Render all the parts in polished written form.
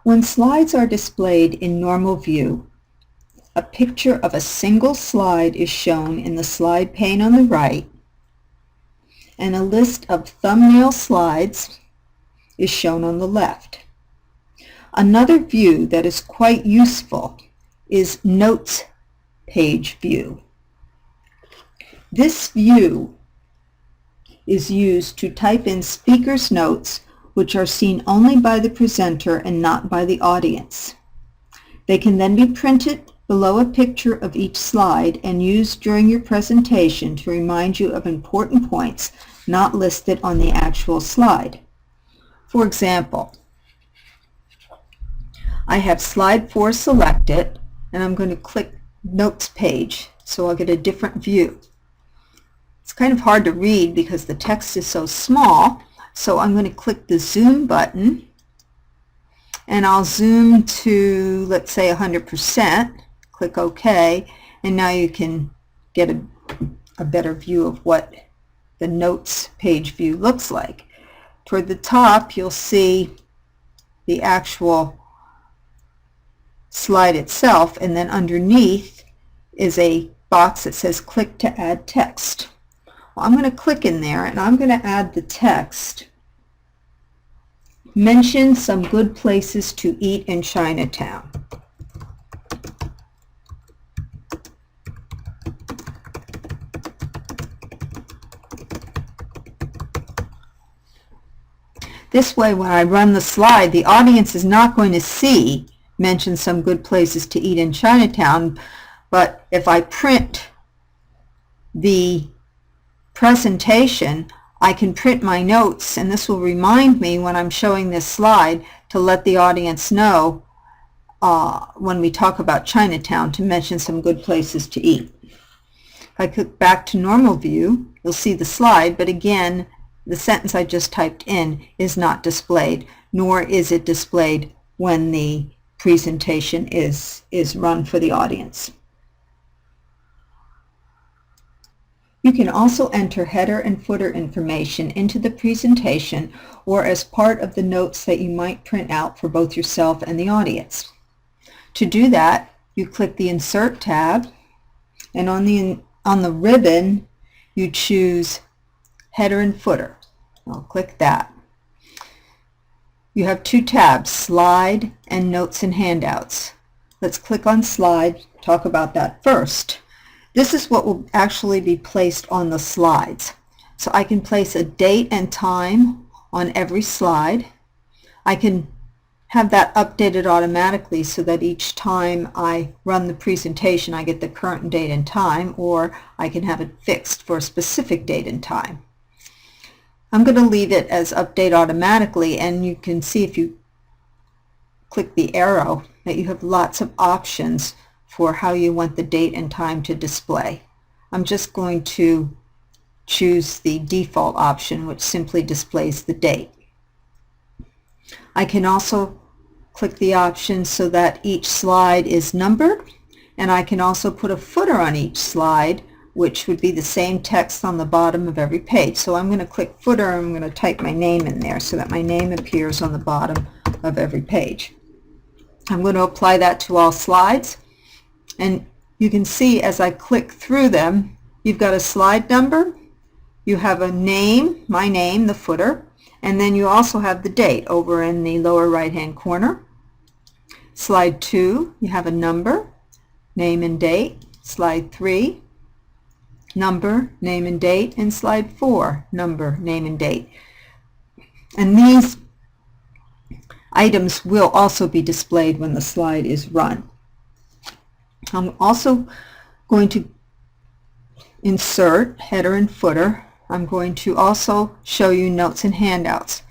When slides are displayed in normal view, a picture of a single slide is shown in the slide pane on the right, and a list of thumbnail slides is shown on the left. Another view that is quite useful is Notes page view. This view is used to type in speaker's notes, which are seen only by the presenter and not by the audience. They can then be printed below a picture of each slide and used during your presentation to remind you of important points not listed on the actual slide. For example, I have slide 4 selected, and I'm going to click Notes page so I'll get a different view. It's kind of hard to read because the text is so small, so I'm going to click the zoom button, and I'll zoom to, let's say, 100%. Click OK, and now you can get a better view of what the Notes page view looks like. Toward the top, you'll see the actual slide itself, and then underneath is a box that says click to add text. Well, I'm going to click in there, and I'm going to add the text. Mention some good places to eat in Chinatown. This way, when I run the slide, the audience is not going to see mention some good places to eat in Chinatown, but if I print the presentation, I can print my notes, and this will remind me when I'm showing this slide to let the audience know when we talk about Chinatown to mention some good places to eat. If I click back to normal view, you'll see the slide, but again, the sentence I just typed in is not displayed, nor is it displayed when the presentation is run for the audience. You can also enter header and footer information into the presentation or as part of the notes that you might print out for both yourself and the audience. To do that, you click the Insert tab, and on the ribbon you choose Header and Footer. I'll click that. You have two tabs, Slide and Notes and Handouts. Let's click on Slide, talk about that first. This is what will actually be placed on the slides. So I can place a date and time on every slide. I can have that updated automatically so that each time I run the presentation I get the current date and time, or I can have it fixed for a specific date and time. I'm going to leave it as update automatically, and you can see if you click the arrow that you have lots of options for how you want the date and time to display. I'm just going to choose the default option, which simply displays the date. I can also click the option so that each slide is numbered, and I can also put a footer on each slide, which would be the same text on the bottom of every page. So I'm going to click footer, and I'm going to type my name in there so that my name appears on the bottom of every page. I'm going to apply that to all slides, and you can see as I click through them, you've got a slide number, you have a name, my name, the footer, and then you also have the date over in the lower right hand corner. Slide 2, you have a number, name and date. Slide 3, number, name and date, and slide 4, number, name and date. And these items will also be displayed when the slide is run. I'm also going to insert header and footer. I'm going to also show you notes and handouts.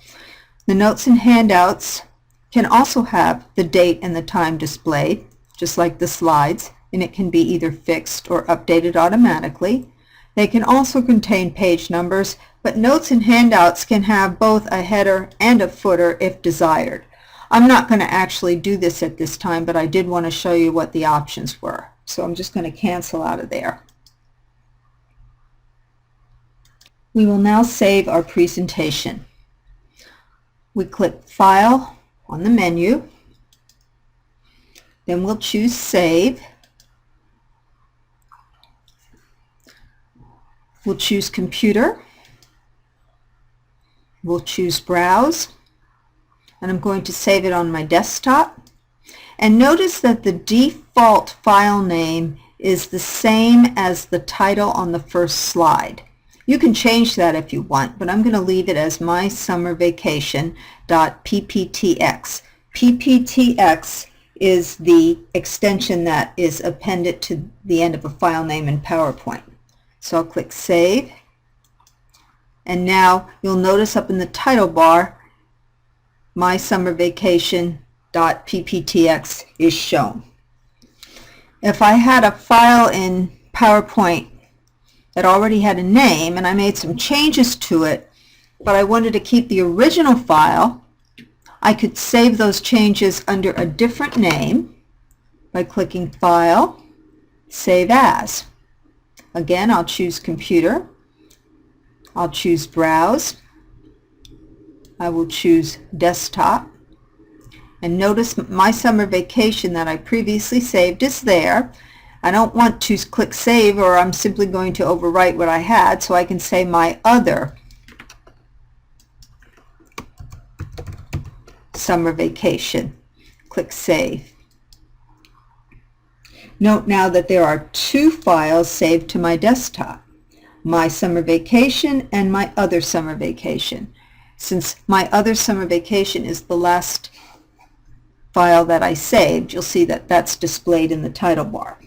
The notes and handouts can also have the date and the time displayed, just like the slides, and it can be either fixed or updated automatically. They can also contain page numbers, but notes and handouts can have both a header and a footer if desired. I'm not going to actually do this at this time, but I did want to show you what the options were. So I'm just going to cancel out of there. We will now save our presentation. We click File on the menu, Then we'll choose Save. We'll choose Computer. We'll choose Browse. And I'm going to save it on my desktop. And notice that the default file name is the same as the title on the first slide. You can change that if you want, but I'm going to leave it as mysummervacation.pptx. PPTX is the extension that is appended to the end of a file name in PowerPoint. So I'll click Save. And now you'll notice up in the title bar, mysummervacation.pptx is shown. If I had a file in PowerPoint that already had a name and I made some changes to it, but I wanted to keep the original file, I could save those changes under a different name by clicking File, Save As. Again, I'll choose Computer. I'll choose Browse. I will choose Desktop. And notice My Summer Vacation that I previously saved is there. I don't want to click Save, or I'm simply going to overwrite what I had, so I can say My Other Summer Vacation. Click Save. Note now that there are two files saved to my desktop, My Summer Vacation and My Other Summer Vacation. Since My Other Summer Vacation is the last file that I saved, you'll see that that's displayed in the title bar.